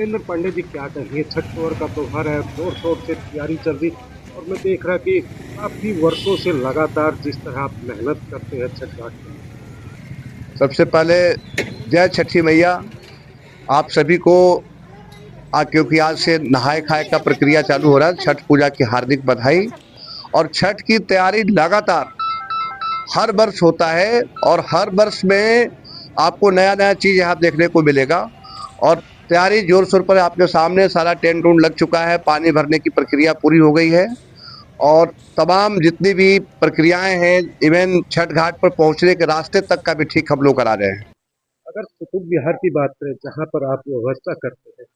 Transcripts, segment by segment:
नरेंद्र पांडे जी क्या कहेंगे, छठ पर्व का त्योहार है, जोर शोर से तैयारी चल रही। और मैं देख रहा कि काफी वर्षों से लगातार जिस तरह आप मेहनत करते हैं छठ घाट के लिए। सबसे पहले जय छठी मैया। आप सभी को क्योंकि आज से नहाय खाए का प्रक्रिया चालू हो रहा है, छठ पूजा की हार्दिक बधाई। और छठ की तैयारी लगातार हर वर्ष होता है और हर वर्ष में आपको नया नया चीज यहाँ देखने को मिलेगा। और तैयारी जोर शोर पर आपके सामने सारा टेंट उंट लग चुका है, पानी भरने की प्रक्रिया पूरी हो गई है। और तमाम जितनी भी प्रक्रियाएं हैं, इवन छठ घाट पर पहुंचने के रास्ते तक का भी ठीक हम लोग करा रहे हैं। अगर कुतुब विहार की बात करें जहाँ पर आप व्यवस्था करते हैं,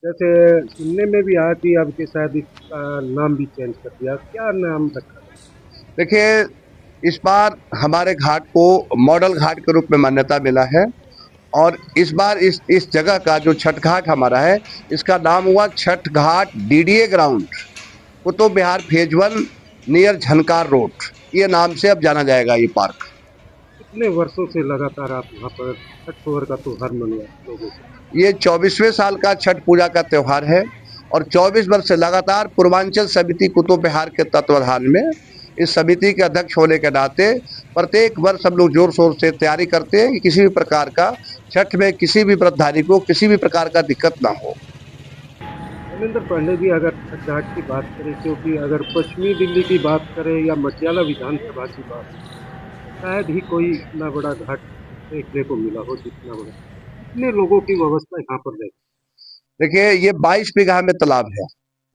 जैसे सुनने में भी आया कि अब के शायद इसका नाम भी चेंज कर दिया, क्या नाम रखा गया? देखिए, इस बार हमारे घाट को मॉडल घाट के रूप में मान्यता मिला है। और इस बार इस जगह का जो छठ घाट हमारा है, इसका नाम हुआ छठ घाट डीडीए ग्राउंड, कुतुब विहार फेज 1 नियर झनकार रोड। ये नाम से अब जाना जाएगा ये पार्क। कितने वर्षों से लगातार आप वहाँ पर छठ पर्व का त्योहार मनवा लोगों को? ये 24वें साल का छठ पूजा का त्योहार है। और 24 वर्ष से लगातार पूर्वांचल समिति कुतुब विहार के तत्वाधान में, इस समिति के अध्यक्ष होने के नाते प्रत्येक वर्ष हम लोग जोर शोर से तैयारी करते हैं कि किसी भी प्रकार का छठ में किसी भी व्रतधारी को किसी भी प्रकार का दिक्कत ना हो। धर्मेंद्र पांडे जी, अगर छठ घाट की बात करें, क्योंकि अगर पश्चिमी दिल्ली की बात करें या मटियाला विधानसभा की बात, शायद ही कोई इतना बड़ा घाट देखने को मिला हो जितना बड़ा। कितने लोगों की व्यवस्था यहाँ पर रहती देखिए, ये 22 बीघा में तालाब है।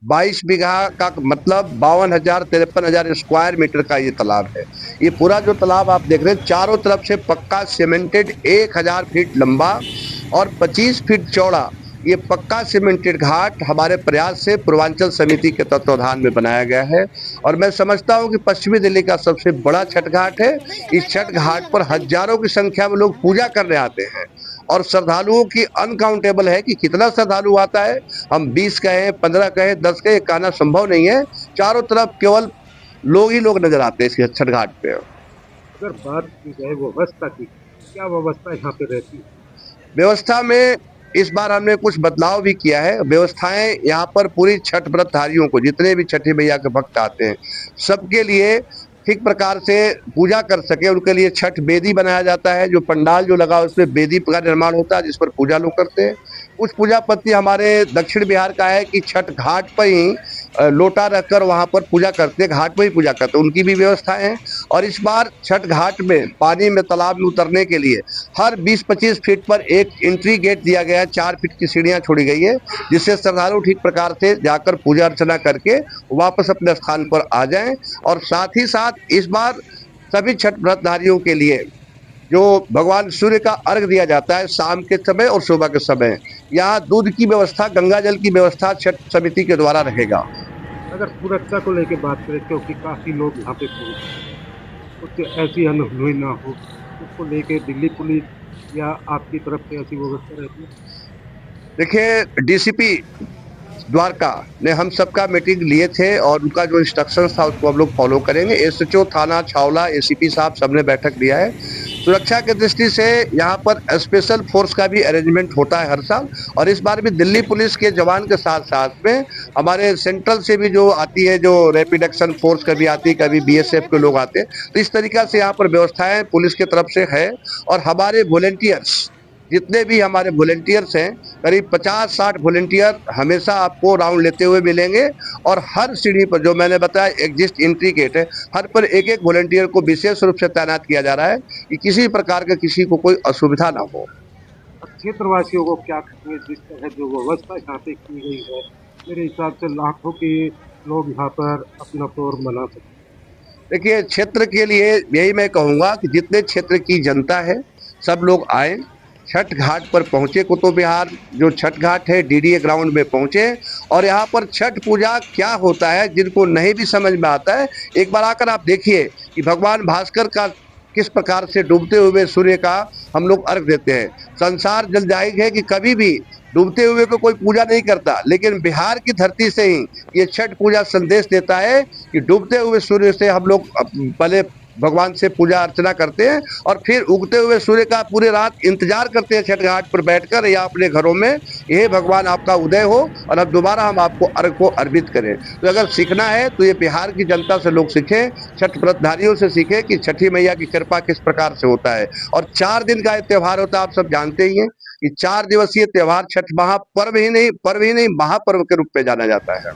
22 बीघा का मतलब 52,000 53,000 स्क्वायर मीटर का ये तालाब है। ये पूरा जो तालाब आप देख रहे हैं, चारों तरफ से पक्का सीमेंटेड 1000 फीट लंबा और 25 फीट चौड़ा ये पक्का सीमेंटेड घाट हमारे प्रयास से पूर्वांचल समिति के तत्वाधान में बनाया गया है। और मैं समझता हूँ कि पश्चिमी दिल्ली का सबसे बड़ा छठ घाट है। इस छठ घाट पर हजारों की संख्या में लोग पूजा करने आते हैं। और श्रद्धालुओं की अनकाउंटेबल है कि कितना श्रद्धालु आता है। हम 20 कहें, 15 कहें, 10 कहें, कहना संभव नहीं है। चारों तरफ केवल लोग ही लोग नजर आते हैं इस छठ घाट पे। है। अगर बात की जाए व्यवस्था की, क्या व्यवस्था यहाँ पे रहती है? व्यवस्था में इस बार हमने कुछ बदलाव भी किया है। व्यवस्थाएं यहाँ पर पूरी छठ व्रतधारियों को, जितने भी छठी मैया के भक्त आते हैं, सबके लिए ठीक प्रकार से पूजा कर सके, उनके लिए छठ बेदी बनाया जाता है। जो पंडाल जो लगा उसमें बेदी का निर्माण होता है जिस पर पूजा लोग करते हैं। कुछ पूजा पद्धति हमारे दक्षिण बिहार का है कि छठ घाट पर ही लोटा रखकर वहां पर पूजा करते हैं, घाट पर ही पूजा करते हैं, उनकी भी व्यवस्था है। और इस बार छठ घाट में पानी में तालाब में उतरने के लिए हर 20-25 फीट पर एक एंट्री गेट दिया गया है। 4 फीट की सीढ़ियां छोड़ी गई है, जिससे श्रद्धालु ठीक प्रकार से जाकर पूजा अर्चना करके वापस अपने स्थान पर आ जाएं। और साथ ही साथ इस बार सभी छठ व्रतधारियों के लिए जो भगवान सूर्य का अर्घ दिया जाता है शाम के समय और सुबह के समय, यहाँ दूध की व्यवस्था, गंगा जल की व्यवस्था छठ समिति के द्वारा रहेगा। अगर सुरक्षा को लेकर बात करें, क्योंकि काफी लोग यहाँ पे पहुँचे, कुछ ऐसी अनहोनी ना हो, उसको लेके दिल्ली पुलिस या आपकी तरफ से ऐसी व्यवस्था रहती है? देखिए, डीसीपी द्वारका ने हम सबका मीटिंग लिए थे और उनका जो इंस्ट्रक्शन था उसको हम लोग फॉलो करेंगे। एसएचओ थाना छावला, एसीपी साहब सबने बैठक लिया है। सुरक्षा की दृष्टि से यहाँ पर स्पेशल फोर्स का भी अरेंजमेंट होता है हर साल। और इस बार भी दिल्ली पुलिस के जवान के साथ साथ में हमारे सेंट्रल से भी जो आती है, जो रैपिड एक्शन फोर्स कभी आती है, कभी बीएसएफ के लोग आते हैं। तो इस तरीका से यहाँ पर व्यवस्थाएं पुलिस की तरफ से है। और हमारे वॉलेंटियर्स, जितने भी हमारे वॉलेंटियर्स हैं, करीब 50-60 वॉलेंटियर हमेशा आपको राउंड लेते हुए मिलेंगे। और हर सीढ़ी पर जो मैंने बताया एग्जिस्ट एंट्री गेट है, हर पर एक एक वॉलेंटियर को विशेष रूप से तैनात किया जा रहा है कि किसी प्रकार का किसी को कोई असुविधा ना हो। क्षेत्रवासियों को क्या कहेंगे, जिस तरह जो व्यवस्था यहाँ पे की गई है, मेरे हिसाब से लाखों के लोग यहाँ पर अपना पर्व मना सकते देखिए, क्षेत्र के लिए यही मैं कहूँगा कि जितने क्षेत्र की जनता है सब लोग आए, छठ घाट पर पहुँचे। कुतुब विहार जो छठ घाट है डीडीए ग्राउंड में पहुँचे। और यहाँ पर छठ पूजा क्या होता है, जिनको नहीं भी समझ में आता है, एक बार आकर आप देखिए कि भगवान भास्कर का किस प्रकार से डूबते हुए सूर्य का हम लोग अर्घ देते हैं। संसार जल जाहिर है कि कभी भी डूबते हुए को कोई पूजा नहीं करता, लेकिन बिहार की धरती से ही ये छठ पूजा संदेश देता है कि डूबते हुए सूर्य से हम लोग पहले भगवान से पूजा अर्चना करते हैं और फिर उगते हुए सूर्य का पूरे रात इंतजार करते हैं छठ घाट पर बैठकर या अपने घरों में। ये भगवान आपका उदय हो और अब दोबारा हम आपको अर्घ को अर्पित करें। तो अगर सीखना है तो ये बिहार की जनता से लोग सीखें, छठ व्रतधारियों से सीखें कि छठी मैया की कृपा किस प्रकार से होता है। और 4 दिन का ये त्योहार होता है, आप सब जानते ही हैं कि 4 दिवसीय त्योहार छठ महापर्व ही नहीं महापर्व के रूप में जाना जाता है।